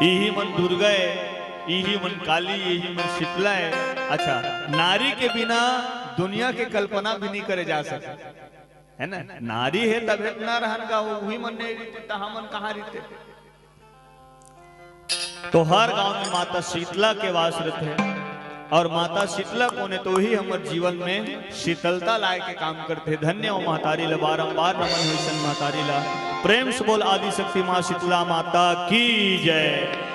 यही मन दुर्गा है, यही मन काली, यही मन शीतला है। अच्छा, नारी के बिना दुनिया के कल्पना भी नहीं करे जा सकते, है ना। नारी है तब ना रहन का वही मन नहीं रीते, तहा मन कहाँ रीते। तो हर गांव में माता शीतला के वास रहते हैं, और माता शीतला को ने तो ही हमारे जीवन में शीतलता लाए के काम करते। धन्य हो महतारी ला, बारंबार नमन हुई महतारी ला। प्रेम से बोल आदि शक्ति मां शीतला माता की जय।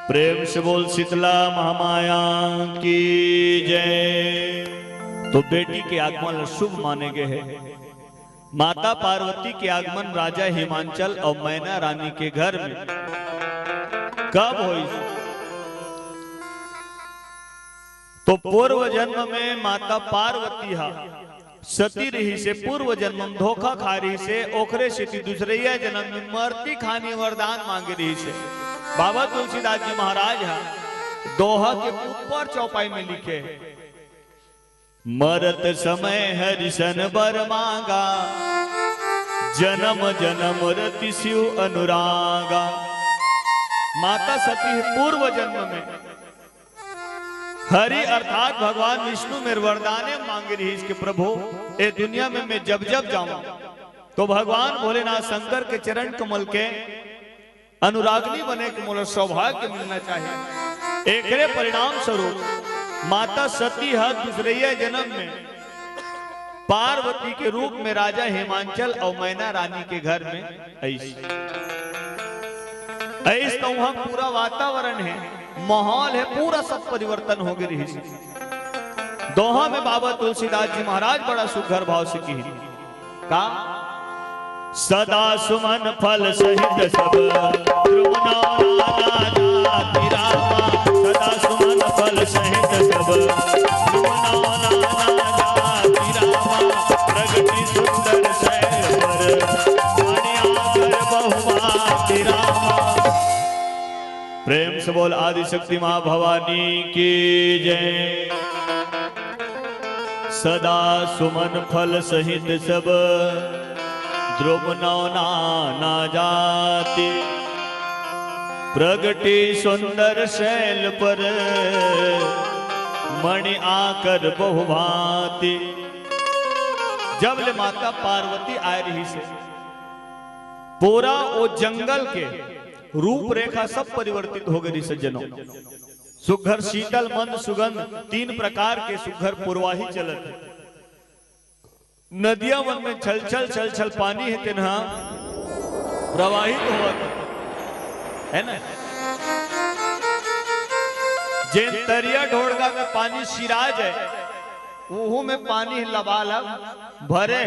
प्रेम से बोल शीतला महामाया की जय। तो बेटी के आगमन शुभ माने गए हैं। माता पार्वती के आगमन राजा हिमांचल और मैना रानी के घर में कब हुई? तो पूर्व जन्म में माता पार्वती हा सती रही से पूर्व जन्म में धोखा खा रही से ओखरे से दूसरे जन्म में मरती खानी वरदान मांग रही से। बाबा तुलसीदास जी महाराज है दोहा के ऊपर चौपाई में लिखे, मरत समय हरिशन बर मांगा, जन्म जन्म रति शिव अनुरागा। माता सती पूर्व जन्म में हरि अर्थात भगवान विष्णु मेरे वरदाने मांग रही इसके प्रभु ए दुनिया में मैं जब जब जाऊं तो भगवान भोलेनाथ शंकर के चरण कमल के अनुरागनी बने के मोला सौभाग्य मिलना चाहिए। एकरे परिणाम स्वरूप माता सती है दूसरे जन्म में पार्वती के रूप में राजा हेमांचल और मैना रानी के घर में ऐस तो वहां पूरा वातावरण है, माहौल है, पूरा सब परिवर्तन हो गई। दोहा में बाबा तुलसीदास जी महाराज बड़ा सुघर भाव से की का सदा सुमन फल सहित सब सदा सुमन फल सहित सब प्रगति सुंदर शैल प्रेम से बोल आदि शक्ति मां भवानी की जय। सदा सुमन फल सहित सब ध्रुव ना जाति, प्रगति सुंदर शैल पर मणि आकर बहुभांति। जब ले माता पार्वती आ रही से पूरा वो जंगल के रूपरेखा सब परिवर्तित हो गई सज्जनों। सुघर शीतल मंद सुगंध तीन प्रकार के सुघर पुरवाही चलत है। नदियां वन में छल छल पानी है तिन्हा प्रवाहित हुआ है ना। जिन तरिया ढोड़गा में पानी सिराज है वो में पानी लबालब भरे।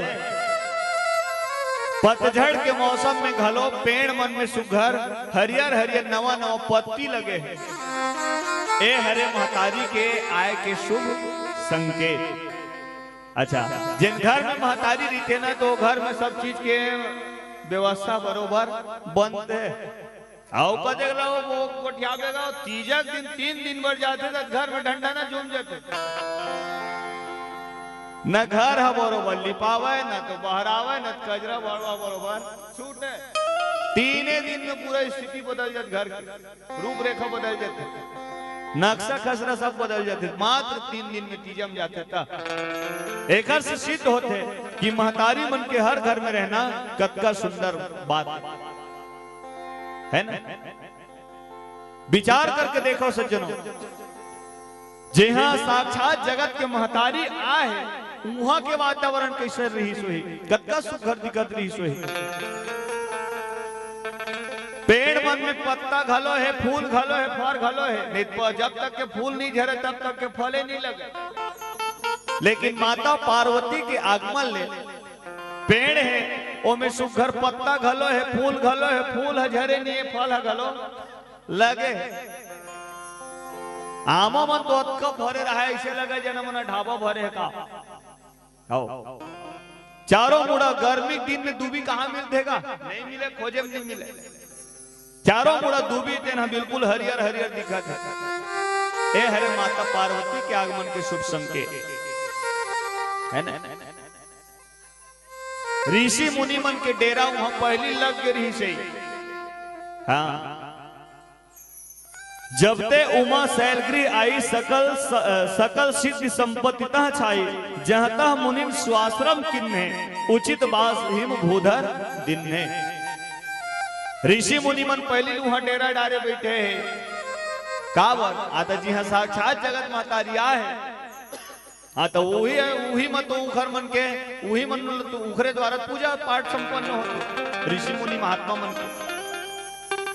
पतझड़ के मौसम में घलो पेड़ मन में सुघर हरियर हरियर नवा नवा पत्ती लगे हैं। ए हरे महतारी के आय के शुभ संकेत। अच्छा जिन घर में महतारी रहते ना तो घर में सब चीज के व्यवस्था बरोबर बंद है। आओ का देख लो वो कोठियावेगा तीजा दिन 3 दिन भर जाते तो घर में डंडा ना जूम जाते। न घर है बरोबर लिपावे न तो बहरावे न कजरा बड़वा बरोबर छूटे। 3 दिन में पूरा स्थिति बदल जाती, घर की रूपरेखा बदल जाती, नक्शा खसरा सब बदल जाते। मात्र 3 दिन में तीजम जाते था। एक से सिद्ध होते कि महतारी मन के हर घर में रहना कतका सुंदर बात है ना। विचार करके देखो सज्जनों, जहां साक्षात जगत के महतारी आए वहां के वातावरण कैसे रही सोही, कतका सुघर दिखत रही सोही। पेड़ मन में पत्ता घलो है, फूल घलो है, फल घलो है, नहीं तो जब तक के फूल नहीं झरे तब तक के फले नहीं लगे। लेकिन माता पार्वती के आगमन ले पेड़ है ओमे सुघर पत्ता घलो है, फूल घलो है, फूल है झरे नहीं है, फल है घलो लगे। आमा मन तो अतका भरे रहा है, ऐसे लगे जना मना ढाबा भरे का। आओ चारों मुड़ा गर्मी दिन में दूबी कहाँ मिलतेगा, नहीं मिले, खोजे में नहीं मिले। चारों मुड़ा दूबी तेना बिल्कुल हरियर हरियर दिखत है। ए हरे माता पार्वती के आगमन के शुभ संकेत है ना। ऋषि मुनि मन के डेरा वहां पहली लग गई से। हाँ जब ते उमा शैलगृह आई सकल सिद्धि संपत्ति तह छाई, जहाँ तह मुनिम स्वाश्रम किन्ने उचित बास हिम भूधर दिन्ने। ऋषि मुनि मन पहली वहां डेरा डारे बैठे हैं कावर आता जी हाँ साक्षात जगत महतारिया है। हाँ तो वही मत उखर मन के वही मन तो उखरे द्वारा पूजा पाठ संपन्न हो ऋषि मुनि महात्मा मन के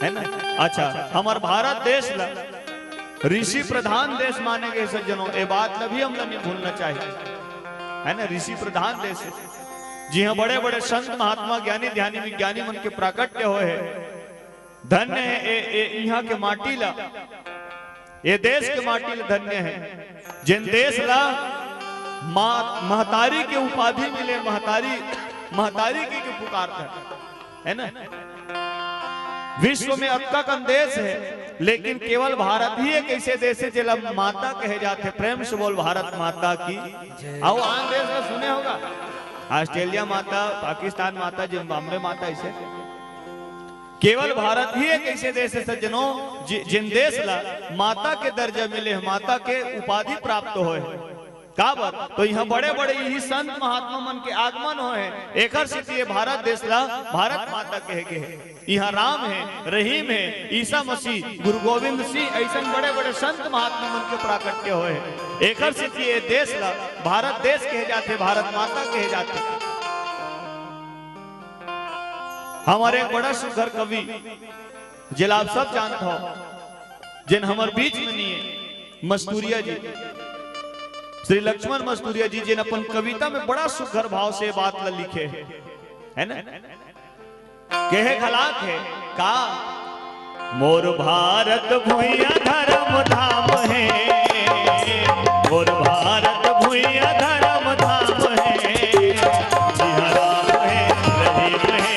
है ना। अच्छा हमार भारत देश ला ऋषि प्रधान देश माने गए सज्जनों, ये बात कभी हम नहीं भूलना चाहिए है ना। ऋषि प्रधान देश है जी हाँ, बड़े बड़े संत महात्मा ज्ञानी ध्यानी विज्ञानी मन के प्राकट्य हो है। धन्य है यहाँ के माटी ला, ये देश के माटी ला धन्य है। जिन देश ला महतारी के उपाधि मिले, महतारी की पुकारता है ना। विश्व में अक्का कन देश है, लेकिन केवल भारत ही एक ऐसे देश है जिला माता कहे जाते। प्रेम से बोल भारत माता की। आओ आन देश में सुने होगा, ऑस्ट्रेलिया माता, पाकिस्तान माता, जिम्बाब्वे माता, ऐसे केवल भारत ही एक ऐसे देश है सज्जनों जिन देश ला माता के दर्जा मिले, माता के उपाधि प्राप्त होए। का बात तो यहाँ बड़े बड़े यही संत महात्मा मन के आगमन होए। एक भारत देश ला भारत माता कहे के है। यहाँ राम है, रहीम है, ईसा मसीह, गुरु गोविंद सिंह, ऐसे बड़े बड़े संत महात्मा मन के प्राकट्य होए। एक ये देश ला भारत देश कहे जाते, भारत माता कहे जाते। हमारे एक बड़ा सुंदर कवि जिला आप सब जानते हो, जिन हमारे बीच में नहीं है, मस्तूरिया जी, श्री लक्ष्मण मस्तूरिया जी, जिन अपन कविता में बड़ा सुघर भाव से बात ला लिखे है ना। कहे खलाक है का मोर भारत भुइया धर्म धाम है, मोर भारत भुइया धर्म धाम है। जिहाँ राम है, रहीम है,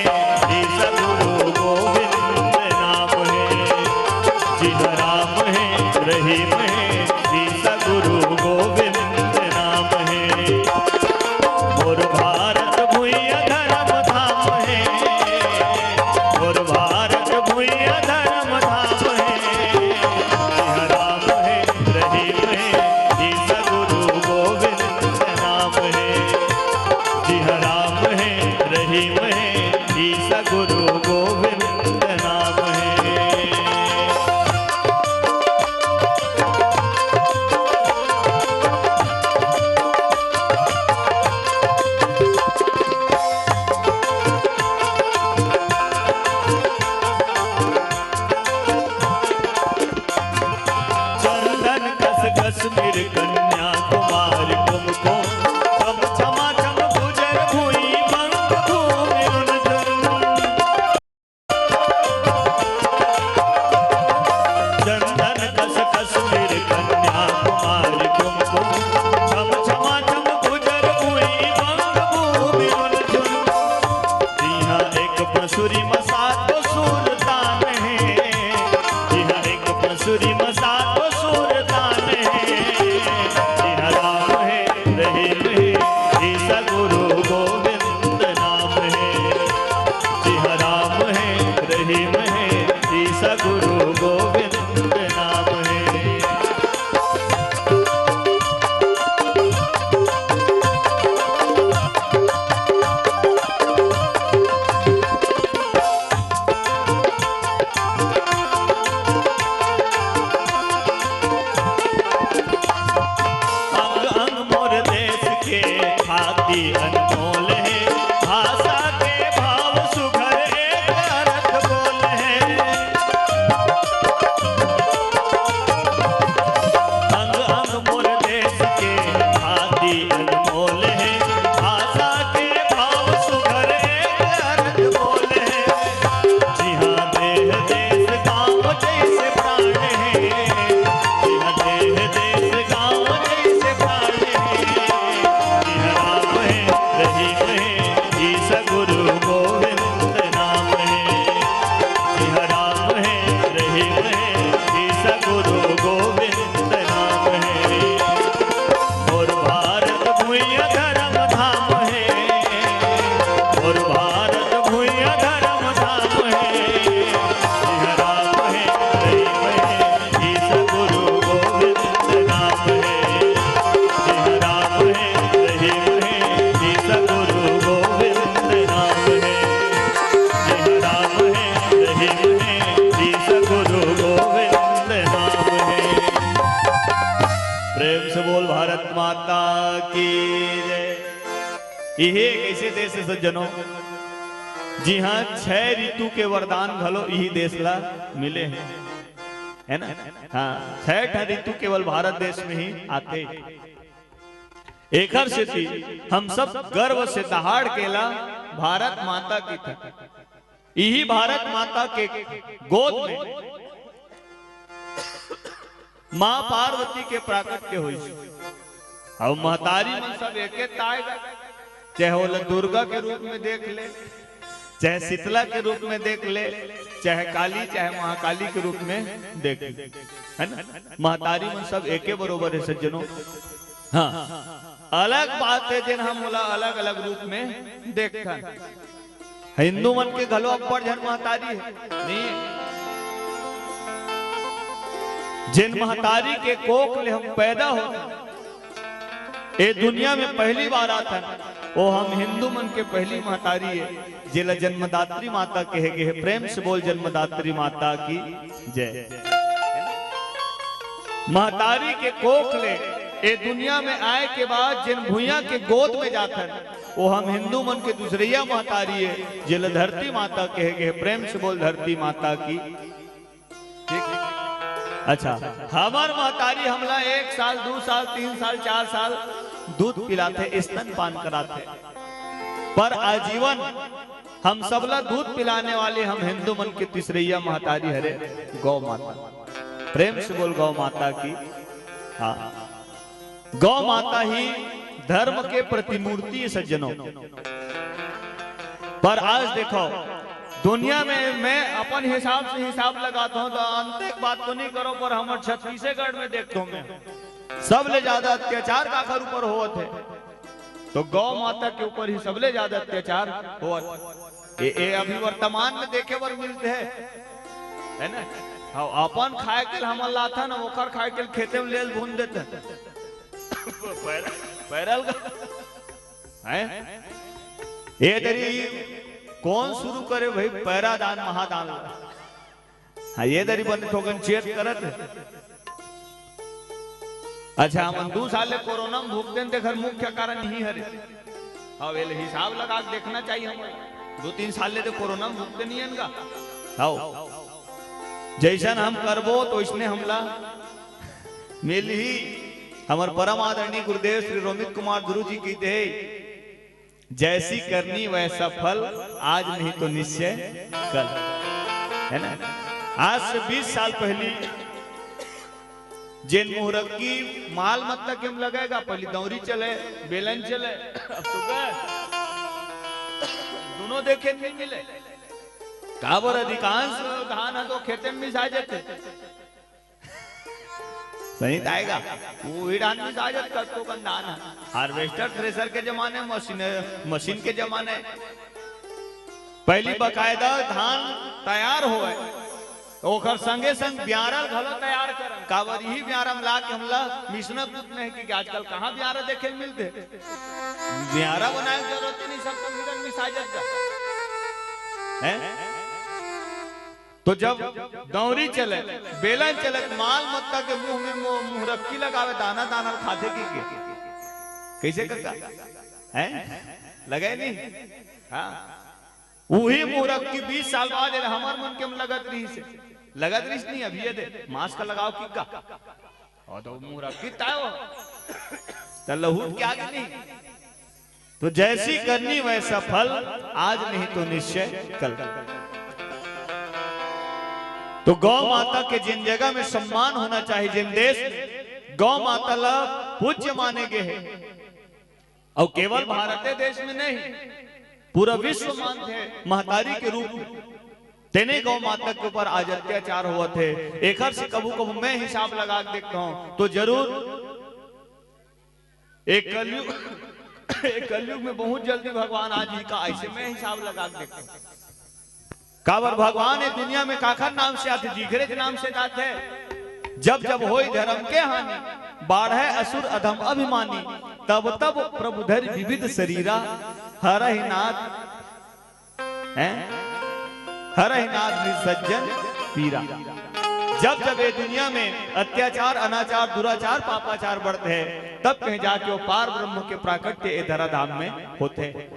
ईसा गुरु गोविंद नाम है। जिहाँ राम है, रहीम है, ईसा गुरु गोविंद नाम है। मोर भारत भुइया धर्म धाम है, मोर भारत भुइया धर्म धाम है। जिहाँ राम है, रहीम है, ईसा गुरु गोविंद नाम है। जिहाँ राम है, रहीम है, ईसा गुरु गोविंद नाम है। चंदन कस कश्मीर कन्याकुमारी तुमको छम छमा छम गुजर भूई बंग भूमि रुनझुन। चंदन कस कश्मीर कन्याकुमारी तुमको छम छमा छम गुजर भूई बंग भूमि रुनझुन। जिहाँ एक पसुरी मसातो सुल्तान है, जिहाँ एक पसुरी मसातो सुल्तान है। जिहाँ राम है, रहीम है, ईसा गुरु गोविंद नाम है। जिहाँ राम है, रहीम है, ईसा गुरु गोविंद नाम है। अंग अंग मोर देश के खाती अनमोल है, भाषा के भाव सुघर एक अर्थ बोल है। अंग अंग मोर देश के खाती अनमोल है, भाषा के भाव सुघर एक अर्थ बोल है। जिहाँ देह देश गाँव जैसे प्राण है, जिहाँ देह देश गाँव जैसे प्राण है। जिहाँ राम है, रहीम है, ईसा गुरु गोविंद नाम है। जिहाँ राम है, रहीम है, ईसा गुरु गोविंद नाम है। और भारत भुइया धर्म धाम है, और भारत भुइया धर्म धाम है। जिहाँ राम है, रहीम है, ईसा गुरु गोविंद नाम है। जिहाँ राम है, रहीम है, ईसा गुरु गोविंद नाम है। जिहाँ राम है, रहीम है, ईसा गुरु गोविंद नाम है। प्रेम से बोल भारत माता की जय। यही एक ऐसे देश है सज्जनों, जी हाँ 6 ऋतु के वरदान भलो यही देश ला मिले हैं, है ना। हाँ 6 ऋतु केवल भारत देश में ही आते। एक से थी हम सब गर्व से दहाड़ केला भारत माता की था। यही भारत माता के गोद में माँ पार्वती के प्राकट्य हुई और महतारी मन सब एके ताएगा, चाहे वो दुर्गा के रूप में देख ले, चाहे शीतला के रूप में देख ले, चाहे काली चाहे महाकाली के रूप में देख ले, है ना। महतारी मन सब एके बरोबर है सज्जनों। हाँ, अलग बात है जिन हम बोला अलग अलग रूप में देखता है। हिंदू मन के घलो अब्बड़ जन महतारी है नहीं, जिन महतारी के कोख ले हम पैदा हो ये दुनिया में पहली बार आता है, वो हम हिंदू मन के पहली महतारी है जिला जन्मदात्री माता कहे गए। प्रेम से बोल जन्मदात्री माता की जय। महतारी के कोख ले ये दुनिया में आए के बाद जिन भूया के गोद में जाकर वो हम हिंदू मन के दूसरिया महतारी है जिला धरती माता कहे गए। प्रेम से बोल धरती माता की ठीक। अच्छा, हमार महतारी हमला 1 साल 2 साल 3 साल 4 साल दूध पिलाते, स्तनपान कराते, पर आजीवन हम सबला दूध पिलाने वाले हम हिंदू मन के तीसरैया महतारी हरे गौ माता। प्रेम से बोल गौ माता की। हाँ, गौ माता ही धर्म के प्रतिमूर्ति सज्जनों। पर आज देखो दुनिया में मैं अपन हिसाब से हिसाब लगाता हूं, तो अंत एक बात तो नहीं करो, पर हम छत्तीसगढ़ में देखता हूं मैं सबले ज्यादा अत्याचार काकर ऊपर होत है, तो गौ माता के ऊपर ही सबले ज्यादा अत्याचार होत। ये अभी वर्तमान में देखे बर मिलते है ना। हाँ, अपन खाए के हम लाथा ना ओकर खाए के खेते में लेल भून देते पैरल है। ये दरी कौन शुरू करे भाई, पैरा दान महादान। हाँ, ये दरी बने ठोकन चेत करत। अच्छा, हम 2 साल कोरोना में भूख देन देखर मुख्य कारण ही हरे। हाँ, वे हिसाब लगा देखना चाहिए हमें। 2-3 साल ले तो कोरोना में भूख देनी है हाँ, जैसन हम करबो तो इसने हमला मिल ही। हमार परम आदरणीय गुरुदेव श्री रोमित कुमार गुरु जी कहते हैं, जैसी करनी वैसा फल, आज नहीं तो निश्चय कल, है ना। आज से 20 साल पहले जिन मुहूर्त की माल मतलब के हम लगेगा, पहले दौरी चले बेलन चले, अब तो दोनों देखे नहीं मिले। काबर अधिकांश धान है तो खेते में मिस आ जाते सही आएगा, वो ही धान मिस आ जाता तो धान है। हार्वेस्टर थ्रेसर के जमाने, मशीन के जमाने पहली बकायदा धान तैयार हो ओकर संगे संग ब्यारल घलो तैयार कर। काबर ही ब्यारम ला के हमला मिशना दूध नहीं कि आजकल कहाँ ब्यारा देखे मिलते, ब्यारा बनाए जरूरत नहीं, सब तो मिस आ जाता है। तो जब दौरी चले बेलन चले, माल मत्ता के मुंह में मुहरक्की लगावे, दाना दाना खाते की कैसे करता है, लगे नहीं। हाँ, वही मुहरक्की 20 साल बाद हमार मन के लगत रही से लगत रही नहीं, अभी ये दे मास्क लगाओ की का और तो मुहरक्की तायो तो लहू क्या नहीं। तो जैसी करनी वैसा फल, आज नहीं तो निश्चय कल। तो गौ माता के जिन जगह में सम्मान होना चाहिए, जिन देश गौ माता ला पूज्य माने गए हैं, और केवल भारत देश में नहीं पूरा विश्व मानते हैं महतारी के रूप में, तेने गौ माता के ऊपर आज अत्याचार हुआ थे। एक से कबू कबू मैं हिसाब लगा देखता हूं तो जरूर एक कलयुग में बहुत जल्दी भगवान आज ही का ऐसे मैं हिसाब लगा देखता हूं। काबर भगवान ये दुनिया में काखर नाम से आते, जिगरे के नाम से आते। जब जब होई धर्म के हानि, बाढ़े असुर अधम अभिमानी, तब तब प्रभु धरि विविध शरीरा, हरहि नाथ हरहि नाथ निसज्जन पीरा। जब जब ये दुनिया में अत्याचार अनाचार दुराचार पापाचार बढ़ते हैं, तब कहीं जाके वो पार ब्रह्म के प्राकट्य ये धराधाम में होते हैं।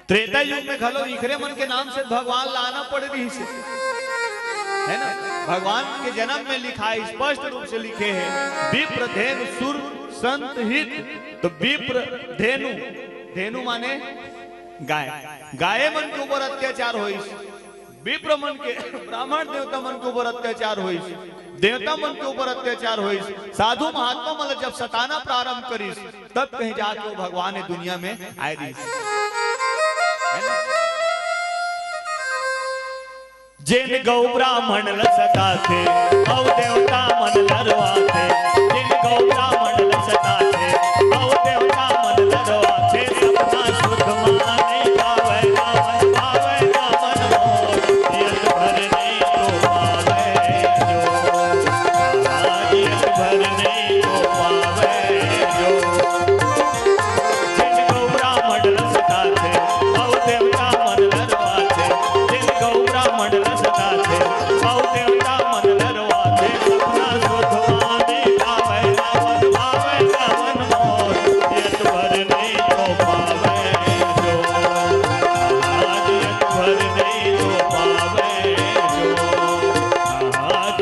त्रेता युग में घलो इखरे मन के नाम से भगवान लाना पड़ रही से, है ना। भगवान के जन्म में लिखा है, स्पष्ट रूप से लिखे हैं, विप्र धेनु सुर संत हित। तो विप्र धेनु, धेनु माने गाय, गाय मन के ऊपर अत्याचार हुई, विप्र मन के ब्राह्मण देवता मन के ऊपर अत्याचार हुई, देवता मन के ऊपर अत्याचार हुई, साधु महात्मा मतलब जब सताना प्रारंभ करीस, तब कहीं जाके वो भगवान दुनिया में आए दी। जिन गौ ब्राह्मण लसता थे औ देवता मन लरवा थे, जिन गौ ब्राह्मण लसता थे औ देवता मन लरवा थे, सपना शुद्ध माने पावे रावण पावे रावण मोर, यत भर नहीं तो पावे जो, यत भर नहीं तो पावे जो। जिन गौ ब्राह्मण लसता थे औ देवता मन लरवा थे, जिन गौ ब्राह्मण लसता थे औ देवता मन लरवा थे, सपना शुद्ध माने पावे रावण पावे रावण मोर, यत भर नहीं तो पावे जो, यत भर नहीं तो पावे जो,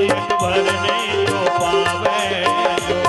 यत भर नहीं तो पावे जो।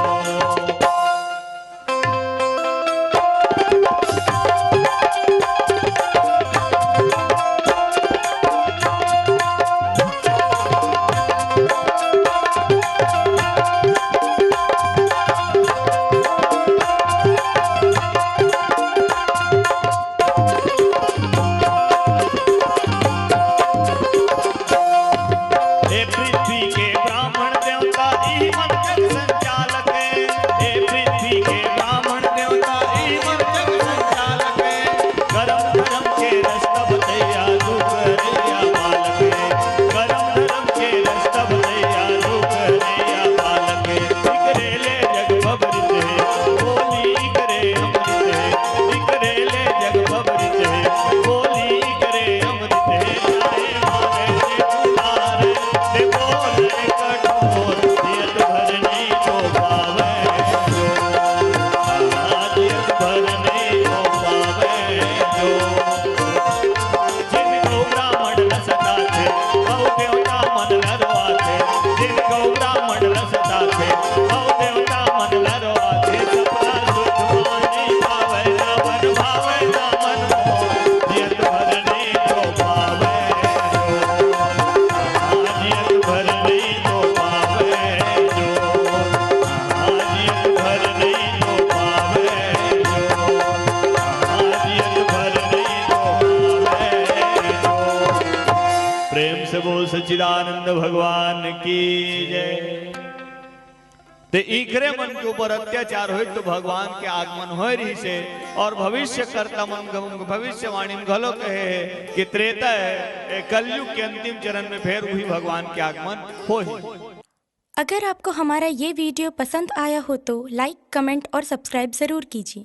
हे पृथ्वी के ब्राह्मण देवता ई मन जग संचालक है, हे पृथ्वी के ब्राह्मण देवता ई मन जग संचालक है, गरम धर्म के रस्तब दैया दुख रैया बालक है, गरम धर्म के रस्तब दैया दुख रैया बालक है, इकरेले जग भवरित है बोली इकरे अमृत है, इकरेले जग भवरित है बोली इकरे अमृत है, जाए मारे से दुलारे ते बोले कठोर, यत भर नहीं तो पावे जो, यत भर नहीं तो पावे जो। जिन गौ ब्राह्मण लसता थे औ देवता मन लरवा थे, जिन गौ ब्राह्मण लसता थे औ देवता मन लरवा थे, सपना शुद्ध माने पावे रावण भावे रावण मोर, यत भर नहीं तो पावे जो, यत भर नहीं तो पावे जो, यत भर नहीं तो पावे जो, यत भर नहीं तो पावे जो। प्रेम से बोल सच्चिदानंद भगवान की जय। ते इकरे मन के ऊपर अत्याचार हो तो भगवान के आगमन हो रही से, और भविष्य कर्ता मन भविष्यवाणी में घलो कहे कि त्रेता है कलयुग के अंतिम चरण में फिर वही भगवान के आगमन हो ही। अगर आपको हमारा ये वीडियो पसंद आया हो तो लाइक, कमेंट और सब्सक्राइब ज़रूर कीजिए।